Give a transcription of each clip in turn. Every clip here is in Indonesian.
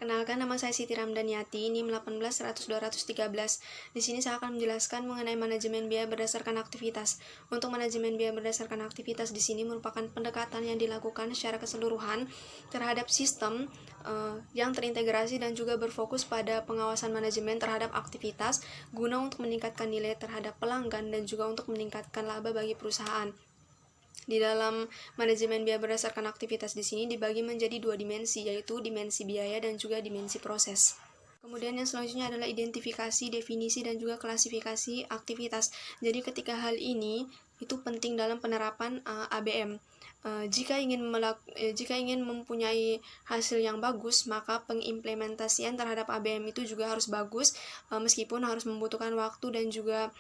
Perkenalkan, nama saya Siti Ramdaniati, NIM 18100-213. Di sini saya akan menjelaskan mengenai manajemen biaya berdasarkan aktivitas. Untuk manajemen biaya berdasarkan aktivitas di sini merupakan pendekatan yang dilakukan secara keseluruhan terhadap sistem yang terintegrasi dan juga berfokus pada pengawasan manajemen terhadap aktivitas guna untuk meningkatkan nilai terhadap pelanggan dan juga untuk meningkatkan laba bagi perusahaan. Di dalam manajemen biaya berdasarkan aktivitas di sini dibagi menjadi dua dimensi, yaitu dimensi biaya dan juga dimensi proses. Kemudian yang selanjutnya adalah identifikasi, definisi, dan juga klasifikasi aktivitas. Jadi ketika hal ini itu penting dalam penerapan ABM. Jika ingin mempunyai hasil yang bagus, maka pengimplementasian terhadap ABM itu juga harus bagus, meskipun harus membutuhkan waktu dan juga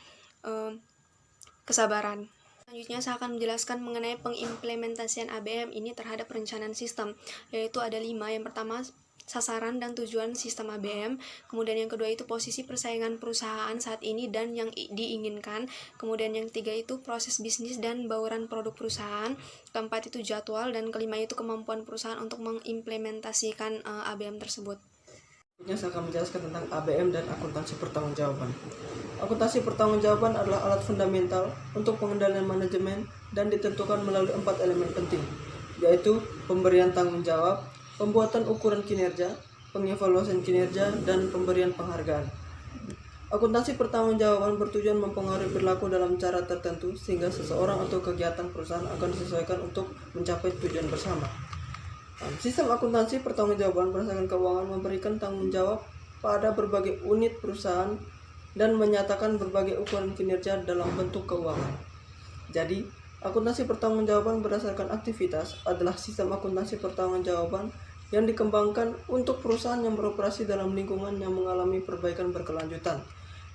kesabaran. Selanjutnya saya akan menjelaskan mengenai pengimplementasian ABM ini terhadap perencanaan sistem, yaitu ada 5. Yang pertama, sasaran dan tujuan sistem ABM. Kemudian yang kedua itu posisi persaingan perusahaan saat ini dan yang diinginkan. Kemudian yang ketiga itu proses bisnis dan bauran produk perusahaan. Keempat itu jadwal, dan kelima itu kemampuan perusahaan untuk mengimplementasikan ABM tersebut. Selanjutnya saya akan menjelaskan tentang ABM dan akuntansi pertanggungjawaban. Akuntansi pertanggungjawaban adalah alat fundamental untuk pengendalian manajemen dan ditentukan melalui 4 elemen penting, yaitu pemberian tanggung jawab, pembuatan ukuran kinerja, pengevaluasian kinerja, dan pemberian penghargaan. Akuntansi pertanggungjawaban bertujuan mempengaruhi perilaku dalam cara tertentu sehingga seseorang atau kegiatan perusahaan akan disesuaikan untuk mencapai tujuan bersama. Sistem akuntansi pertanggungjawaban berdasarkan keuangan memberikan tanggung jawab pada berbagai unit perusahaan dan menyatakan berbagai ukuran kinerja dalam bentuk keuangan. Jadi, akuntansi pertanggungjawaban berdasarkan aktivitas adalah sistem akuntansi pertanggungjawaban yang dikembangkan untuk perusahaan yang beroperasi dalam lingkungan yang mengalami perbaikan berkelanjutan.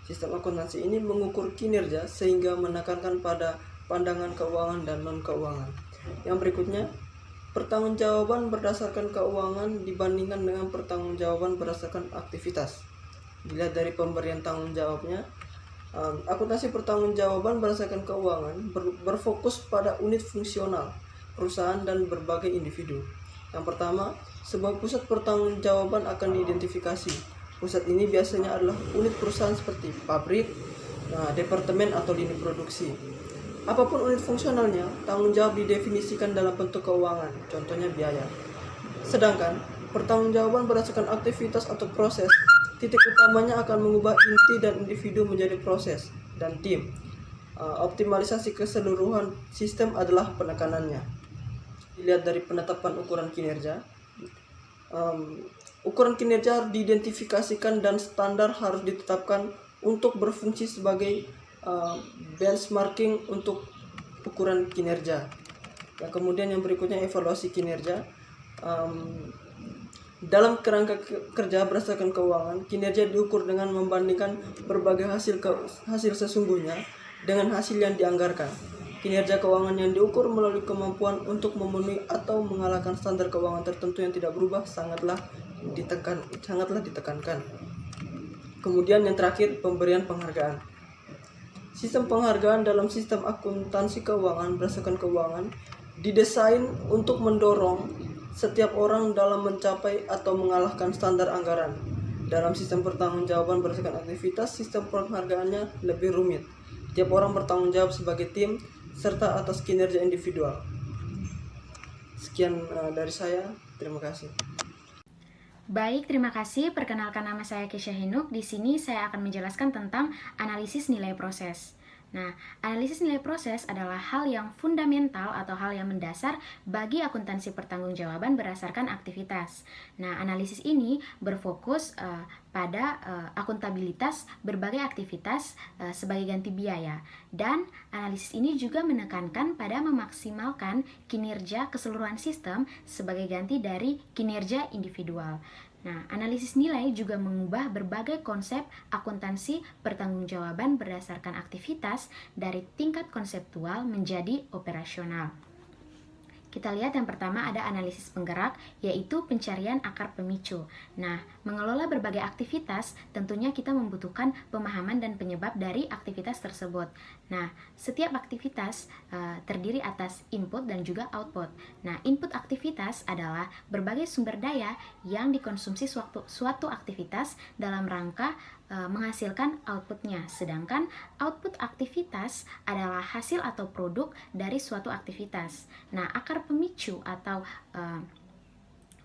Sistem akuntansi ini mengukur kinerja sehingga menekankan pada pandangan keuangan dan non-keuangan. Yang berikutnya, pertanggungjawaban berdasarkan keuangan dibandingkan dengan pertanggungjawaban berdasarkan aktivitas. Dilihat dari pemberian tanggung jawabnya, akuntansi pertanggungjawaban berdasarkan keuangan berfokus pada unit fungsional, perusahaan, dan berbagai individu. Yang pertama, sebuah pusat pertanggungjawaban akan diidentifikasi. Pusat ini biasanya adalah unit perusahaan seperti pabrik, departemen, atau lini produksi. Apapun unit fungsionalnya, tanggung jawab didefinisikan dalam bentuk keuangan, contohnya biaya. Sedangkan, pertanggungjawaban berdasarkan aktivitas atau proses, titik utamanya akan mengubah inti dan individu menjadi proses dan tim. Optimalisasi keseluruhan sistem adalah penekanannya. Dilihat dari penetapan ukuran kinerja. Ukuran kinerja harus diidentifikasikan dan standar harus ditetapkan untuk berfungsi sebagai benchmarking untuk ukuran kinerja. Yang kemudian yang berikutnya evaluasi kinerja. Dalam kerangka kerja berdasarkan keuangan, kinerja diukur dengan membandingkan berbagai hasil sesungguhnya dengan hasil yang dianggarkan. Kinerja keuangan yang diukur melalui kemampuan untuk memenuhi atau mengalahkan standar keuangan tertentu yang tidak berubah sangatlah ditekankan. Kemudian yang terakhir, pemberian penghargaan. Sistem penghargaan dalam sistem akuntansi keuangan berdasarkan keuangan didesain untuk mendorong setiap orang dalam mencapai atau mengalahkan standar anggaran. Dalam sistem pertanggungjawaban berdasarkan aktivitas, sistem penghargaannya lebih rumit. Tiap orang bertanggung jawab sebagai tim serta atas kinerja individual. Sekian dari saya. Terima kasih. Baik, terima kasih. Perkenalkan, nama saya Kesha Hinuk. Di sini saya akan menjelaskan tentang analisis nilai proses. Nah, analisis nilai proses adalah hal yang fundamental atau hal yang mendasar bagi akuntansi pertanggungjawaban berdasarkan aktivitas. Nah, analisis ini berfokus pada akuntabilitas berbagai aktivitas sebagai ganti biaya. Dan analisis ini juga menekankan pada memaksimalkan kinerja keseluruhan sistem sebagai ganti dari kinerja individual. Nah, analisis nilai juga mengubah berbagai konsep akuntansi pertanggungjawaban berdasarkan aktivitas dari tingkat konseptual menjadi operasional. Kita lihat yang pertama ada analisis penggerak, yaitu pencarian akar pemicu. Nah, mengelola berbagai aktivitas, tentunya kita membutuhkan pemahaman dan penyebab dari aktivitas tersebut. Nah, setiap aktivitas terdiri atas input dan juga output. Nah, input aktivitas adalah berbagai sumber daya yang dikonsumsi suatu aktivitas dalam rangka menghasilkan outputnya, sedangkan output aktivitas adalah hasil atau produk dari suatu aktivitas. Nah, akar pemicu atau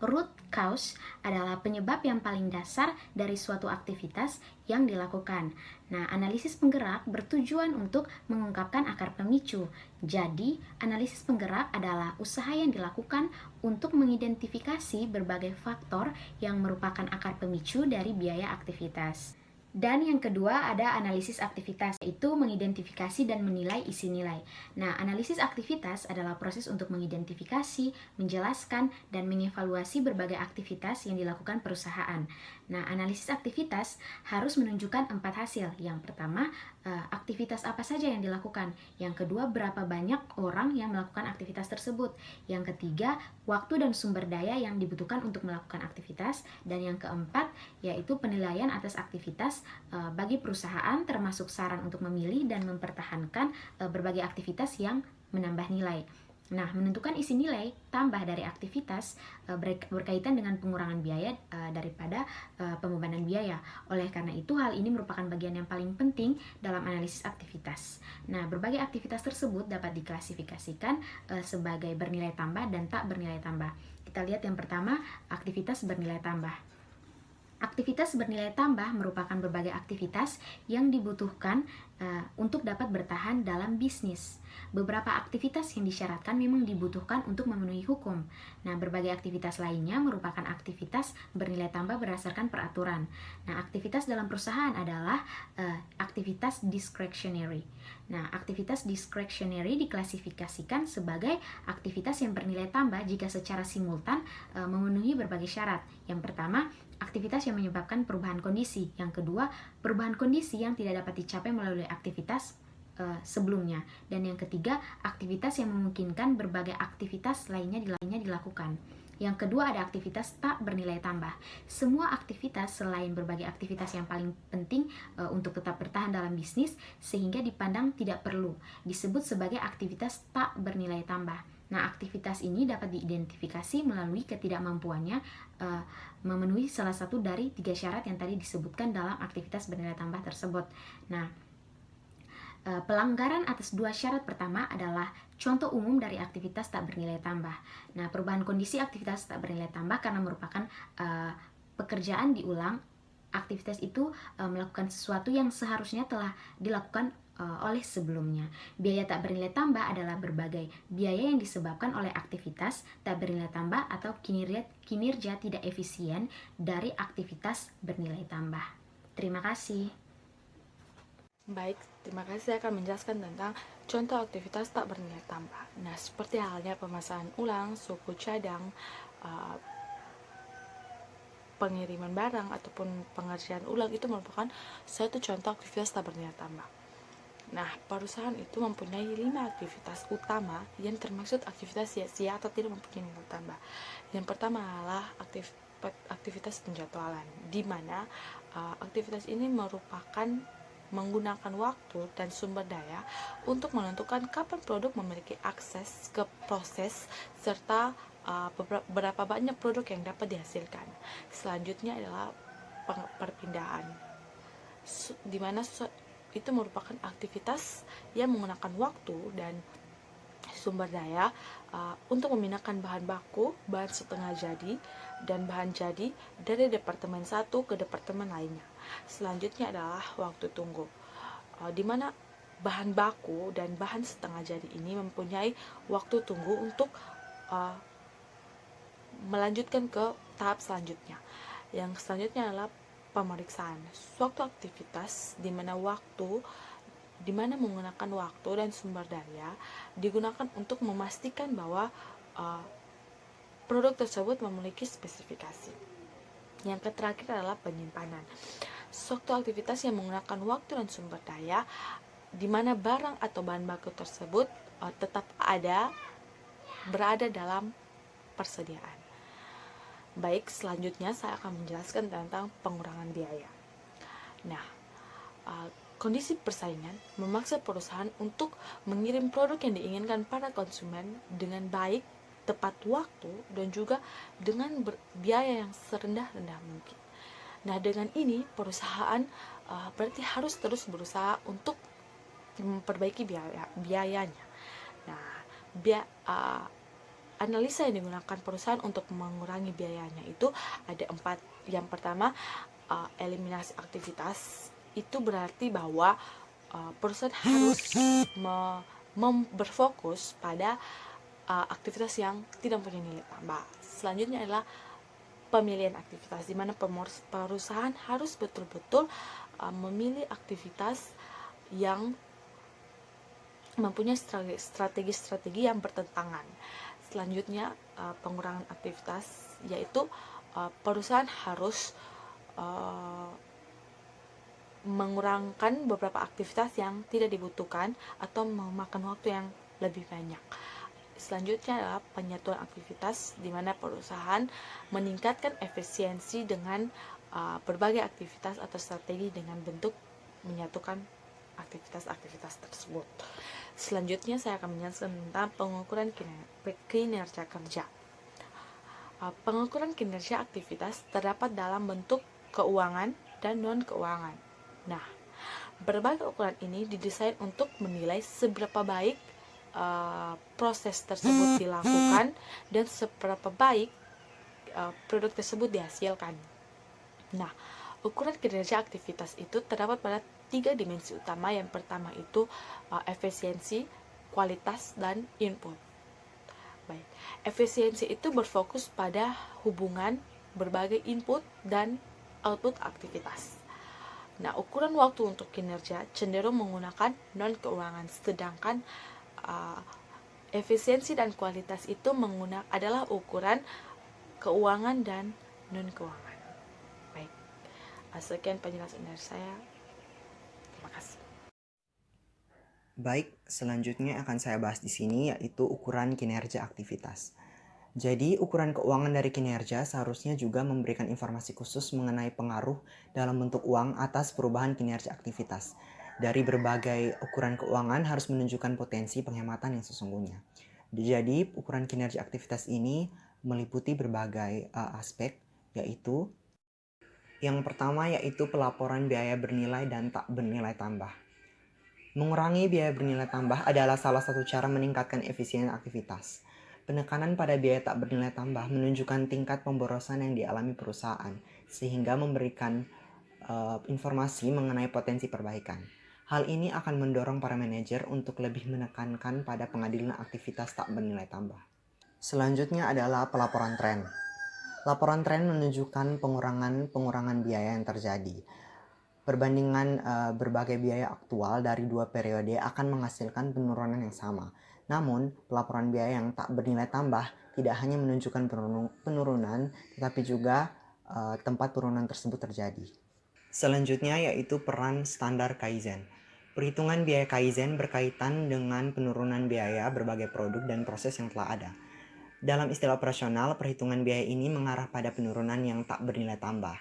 root cause adalah penyebab yang paling dasar dari suatu aktivitas yang dilakukan. Nah, analisis penggerak bertujuan untuk mengungkapkan akar pemicu. Jadi, analisis penggerak adalah usaha yang dilakukan untuk mengidentifikasi berbagai faktor yang merupakan akar pemicu dari biaya aktivitas. Dan yang kedua ada analisis aktivitas, yaitu mengidentifikasi dan menilai isi nilai. Nah, analisis aktivitas adalah proses untuk mengidentifikasi, menjelaskan, dan mengevaluasi berbagai aktivitas yang dilakukan perusahaan. Nah, analisis aktivitas harus menunjukkan 4 hasil. Yang pertama, aktivitas apa saja yang dilakukan. Yang kedua, berapa banyak orang yang melakukan aktivitas tersebut. Yang ketiga, waktu dan sumber daya yang dibutuhkan untuk melakukan aktivitas. Dan yang keempat, yaitu penilaian atas aktivitas bagi perusahaan, termasuk saran untuk memilih dan mempertahankan berbagai aktivitas yang menambah nilai. Nah, menentukan isi nilai tambah dari aktivitas berkaitan dengan pengurangan biaya daripada pembebanan biaya. Oleh karena itu, hal ini merupakan bagian yang paling penting dalam analisis aktivitas. Nah, berbagai aktivitas tersebut dapat diklasifikasikan sebagai bernilai tambah dan tak bernilai tambah. Kita lihat yang pertama, aktivitas bernilai tambah. Aktivitas bernilai tambah merupakan berbagai aktivitas yang dibutuhkan untuk dapat bertahan dalam bisnis. Beberapa aktivitas yang disyaratkan memang dibutuhkan untuk memenuhi hukum. Nah, berbagai aktivitas lainnya merupakan aktivitas bernilai tambah berdasarkan peraturan. Nah, aktivitas dalam perusahaan adalah aktivitas discretionary. Nah, aktivitas discretionary diklasifikasikan sebagai aktivitas yang bernilai tambah jika secara simultan memenuhi berbagai syarat. Yang pertama, aktivitas yang menyebabkan perubahan kondisi. Yang kedua, perubahan kondisi yang tidak dapat dicapai melalui aktivitas sebelumnya. Dan yang ketiga, aktivitas yang memungkinkan berbagai aktivitas lainnya dilakukan. Yang kedua ada aktivitas tak bernilai tambah. Semua aktivitas selain berbagai aktivitas yang paling penting untuk tetap bertahan dalam bisnis sehingga dipandang tidak perlu disebut sebagai aktivitas tak bernilai tambah. Nah, aktivitas ini dapat diidentifikasi melalui ketidakmampuannya memenuhi salah satu dari 3 syarat yang tadi disebutkan dalam aktivitas bernilai tambah tersebut. Nah, pelanggaran atas 2 syarat pertama adalah contoh umum dari aktivitas tak bernilai tambah. Nah, perubahan kondisi aktivitas tak bernilai tambah karena merupakan pekerjaan diulang. Aktivitas itu melakukan sesuatu yang seharusnya telah dilakukan oleh sebelumnya. Biaya tak bernilai tambah adalah berbagai biaya yang disebabkan oleh aktivitas tak bernilai tambah atau kinerja tidak efisien dari aktivitas bernilai tambah. Terima kasih. Baik, terima kasih. Saya akan menjelaskan tentang contoh aktivitas tak bernilai tambah. Nah, seperti halnya pemasangan ulang, suku cadang, pengiriman barang, ataupun pengerjaan ulang itu merupakan suatu contoh aktivitas tak bernilai tambah. Nah, perusahaan itu mempunyai 5 aktivitas utama yang termaksud aktivitas sia-sia atau tidak mempunyai nilai tambah. Yang pertama adalah aktivitas penjadwalan, di mana aktivitas ini merupakan menggunakan waktu dan sumber daya untuk menentukan kapan produk memiliki akses ke proses serta berapa banyak produk yang dapat dihasilkan. Selanjutnya adalah perpindahan, di mana itu merupakan aktivitas yang menggunakan waktu dan sumber daya untuk memindahkan bahan baku, bahan setengah jadi, dan bahan jadi dari departemen satu ke departemen lainnya. Selanjutnya adalah waktu tunggu, di mana bahan baku dan bahan setengah jadi ini mempunyai waktu tunggu untuk melanjutkan ke tahap selanjutnya. Yang selanjutnya adalah pemeriksaan, suatu aktivitas di mana menggunakan waktu dan sumber daya digunakan untuk memastikan bahwa produk tersebut memiliki spesifikasi. Yang terakhir adalah penyimpanan, suatu aktivitas yang menggunakan waktu dan sumber daya di mana barang atau bahan baku tersebut tetap ada berada dalam persediaan. Baik, selanjutnya saya akan menjelaskan tentang pengurangan biaya. Nah, kondisi persaingan memaksa perusahaan untuk mengirim produk yang diinginkan para konsumen dengan baik, tepat waktu, dan juga dengan biaya yang serendah-rendah mungkin. Nah, dengan ini perusahaan berarti harus terus berusaha untuk memperbaiki biayanya. Nah, analisa yang digunakan perusahaan untuk mengurangi biayanya itu ada 4. Yang pertama, eliminasi aktivitas. Itu berarti bahwa perusahaan harus berfokus pada aktivitas yang tidak punya nilai tambah. Selanjutnya adalah pemilihan aktivitas, di mana perusahaan harus betul-betul memilih aktivitas yang mempunyai strategi-strategi yang bertentangan. Selanjutnya pengurangan aktivitas, yaitu perusahaan harus mengurangkan beberapa aktivitas yang tidak dibutuhkan atau memakan waktu yang lebih banyak. Selanjutnya adalah penyatuan aktivitas, di mana perusahaan meningkatkan efisiensi dengan berbagai aktivitas atau strategi dengan bentuk menyatukan aktivitas-aktivitas tersebut. Selanjutnya saya akan menjelaskan tentang pengukuran kinerja kerja. Pengukuran kinerja aktivitas terdapat dalam bentuk keuangan dan non-keuangan. Nah, berbagai ukuran ini didesain untuk menilai seberapa baik proses tersebut dilakukan dan seberapa baik produk tersebut dihasilkan. Nah, ukuran kinerja aktivitas itu terdapat pada 3 dimensi utama. Yang pertama itu efisiensi, kualitas, dan input. Baik, efisiensi itu berfokus pada hubungan berbagai input dan output aktivitas. Nah, ukuran waktu untuk kinerja cenderung menggunakan non-keuangan, sedangkan efisiensi dan kualitas itu adalah ukuran keuangan dan non-keuangan. Baik, sekian penjelasan dari saya. Terima kasih. Baik, selanjutnya akan saya bahas di sini yaitu ukuran kinerja aktivitas. Jadi, ukuran keuangan dari kinerja seharusnya juga memberikan informasi khusus mengenai pengaruh dalam bentuk uang atas perubahan kinerja aktivitas. Dari berbagai ukuran keuangan harus menunjukkan potensi penghematan yang sesungguhnya. Jadi, ukuran kinerja aktivitas ini meliputi berbagai aspek, yaitu yang pertama yaitu pelaporan biaya bernilai dan tak bernilai tambah. Mengurangi biaya bernilai tambah adalah salah satu cara meningkatkan efisiensi aktivitas. Penekanan pada biaya tak bernilai tambah menunjukkan tingkat pemborosan yang dialami perusahaan, sehingga memberikan informasi mengenai potensi perbaikan. Hal ini akan mendorong para manajer untuk lebih menekankan pada pengadilan aktivitas tak bernilai tambah. Selanjutnya adalah pelaporan tren. Laporan tren menunjukkan pengurangan biaya yang terjadi. Perbandingan berbagai biaya aktual dari 2 periode akan menghasilkan penurunan yang sama. Namun, pelaporan biaya yang tak bernilai tambah tidak hanya menunjukkan penurunan, tetapi juga tempat penurunan tersebut terjadi. Selanjutnya yaitu peran standar Kaizen. Perhitungan biaya Kaizen berkaitan dengan penurunan biaya berbagai produk dan proses yang telah ada. Dalam istilah operasional, perhitungan biaya ini mengarah pada penurunan yang tak bernilai tambah.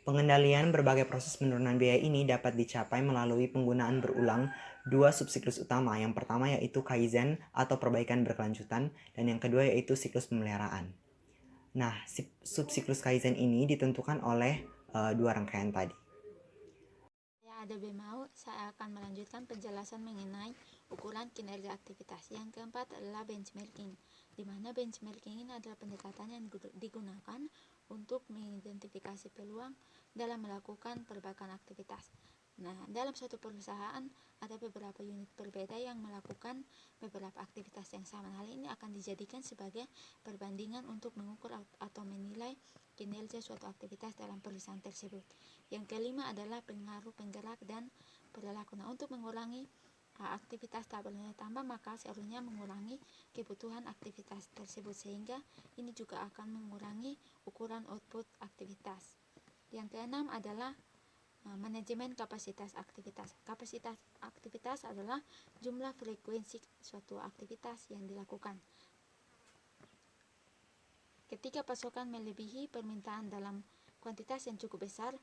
Pengendalian berbagai proses penurunan biaya ini dapat dicapai melalui penggunaan berulang 2 subsiklus utama. Yang pertama yaitu Kaizen atau perbaikan berkelanjutan, dan yang kedua yaitu siklus pemeliharaan. Nah, subsiklus Kaizen ini ditentukan oleh 2 rangkaian tadi. Saya Ada Bemau, saya akan melanjutkan penjelasan mengenai ukuran kinerja aktivitas. Yang keempat adalah benchmarking, di mana benchmarking ini adalah pendekatan yang digunakan untuk mengidentifikasi peluang dalam melakukan perbaikan aktivitas. Nah, dalam suatu perusahaan ada beberapa unit berbeda yang melakukan beberapa aktivitas yang sama. Hal ini akan dijadikan sebagai perbandingan untuk mengukur atau menilai kinerja suatu aktivitas dalam perusahaan tersebut. Yang kelima adalah pengaruh penggerak dan perilaku. Nah, untuk mengurangi aktivitas tak bernilai tambah, maka seharusnya mengurangi kebutuhan aktivitas tersebut, sehingga ini juga akan mengurangi ukuran output aktivitas. Yang keenam adalah manajemen kapasitas aktivitas. Kapasitas aktivitas adalah jumlah frekuensi suatu aktivitas yang dilakukan. Ketika pasokan melebihi permintaan dalam kuantitas yang cukup besar,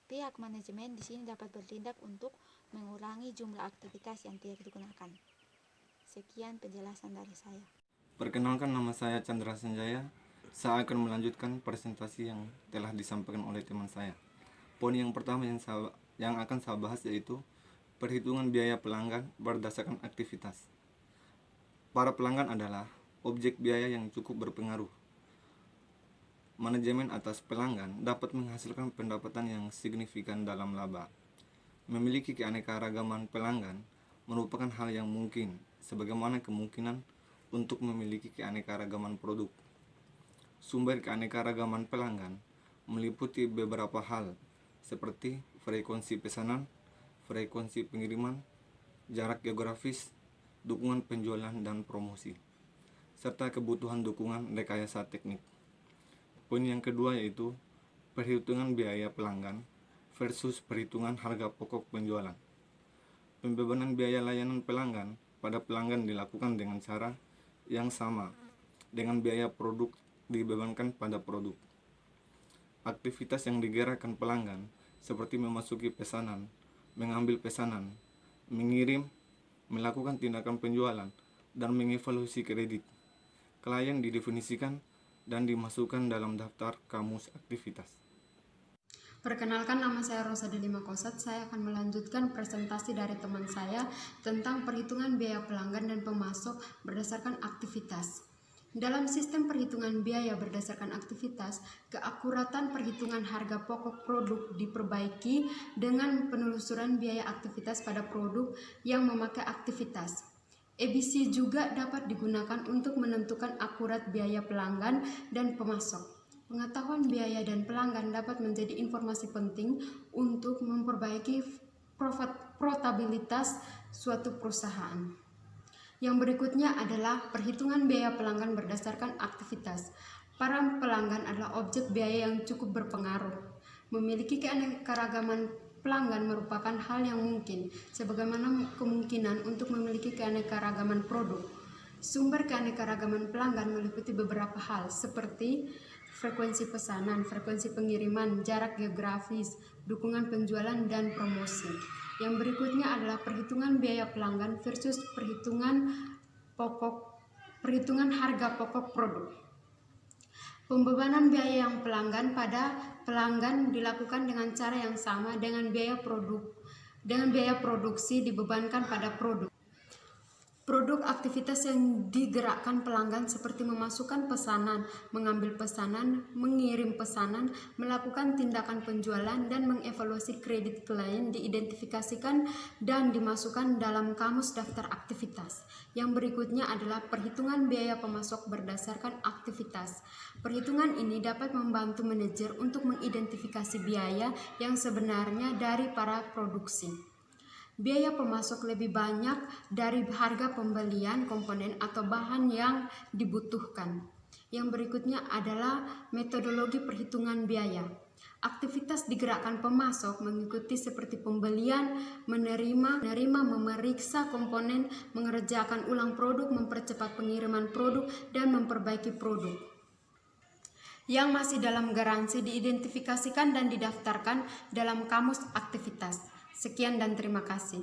pihak manajemen di sini dapat bertindak untuk mengurangi jumlah aktivitas yang tidak digunakan. Sekian penjelasan dari saya. Perkenalkan, nama saya Chandra Sanjaya. Saya akan melanjutkan presentasi yang telah disampaikan oleh teman saya. Poin yang pertama yang akan saya bahas yaitu perhitungan biaya pelanggan berdasarkan aktivitas. Para pelanggan adalah objek biaya yang cukup berpengaruh. Manajemen atas pelanggan dapat menghasilkan pendapatan yang signifikan dalam laba. Memiliki keanekaragaman pelanggan merupakan hal yang mungkin, sebagaimana kemungkinan untuk memiliki keanekaragaman produk. Sumber keanekaragaman pelanggan meliputi beberapa hal seperti frekuensi pesanan, frekuensi pengiriman, jarak geografis, dukungan penjualan dan promosi, serta kebutuhan dukungan rekayasa teknik. Poin yang kedua yaitu perhitungan biaya pelanggan versus perhitungan harga pokok penjualan. Pembebanan biaya layanan pelanggan pada pelanggan dilakukan dengan cara yang sama dengan biaya produk dibebankan pada produk. Aktivitas yang digerakkan pelanggan seperti memasuki pesanan, mengambil pesanan, mengirim, melakukan tindakan penjualan, dan mengevaluasi kredit. Klien didefinisikan dan dimasukkan dalam daftar kamus aktivitas. Perkenalkan, nama saya Rosa Delima Kosat. Saya akan melanjutkan presentasi dari teman saya tentang perhitungan biaya pelanggan dan pemasok berdasarkan aktivitas. Dalam sistem perhitungan biaya berdasarkan aktivitas, keakuratan perhitungan harga pokok produk diperbaiki dengan penelusuran biaya aktivitas pada produk yang memakai aktivitas. EBC juga dapat digunakan untuk menentukan akurat biaya pelanggan dan pemasok. Pengetahuan biaya dan pelanggan dapat menjadi informasi penting untuk memperbaiki profitabilitas suatu perusahaan. Yang berikutnya adalah perhitungan biaya pelanggan berdasarkan aktivitas. Para pelanggan adalah objek biaya yang cukup berpengaruh. Memiliki keanekaragaman pelanggan merupakan hal yang mungkin, sebagaimana kemungkinan untuk memiliki keanekaragaman produk. Sumber keanekaragaman pelanggan meliputi beberapa hal, seperti frekuensi pesanan, frekuensi pengiriman, jarak geografis, dukungan penjualan, dan promosi. Yang berikutnya adalah perhitungan biaya pelanggan versus perhitungan harga pokok produk. Pembebanan biaya yang pelanggan pada pelanggan dilakukan dengan cara yang sama dengan biaya produksi dibebankan pada produk. Produk aktivitas yang digerakkan pelanggan seperti memasukkan pesanan, mengambil pesanan, mengirim pesanan, melakukan tindakan penjualan, dan mengevaluasi kredit klien diidentifikasikan dan dimasukkan dalam kamus daftar aktivitas. Yang berikutnya adalah perhitungan biaya pemasok berdasarkan aktivitas. Perhitungan ini dapat membantu manajer untuk mengidentifikasi biaya yang sebenarnya dari para produksi. Biaya pemasok lebih banyak dari harga pembelian komponen atau bahan yang dibutuhkan. Yang berikutnya adalah metodologi perhitungan biaya. Aktivitas digerakkan pemasok mengikuti seperti pembelian, menerima, memeriksa komponen, mengerjakan ulang produk, mempercepat pengiriman produk, dan memperbaiki produk. Yang masih dalam garansi diidentifikasikan dan didaftarkan dalam kamus aktivitas. Sekian dan terima kasih.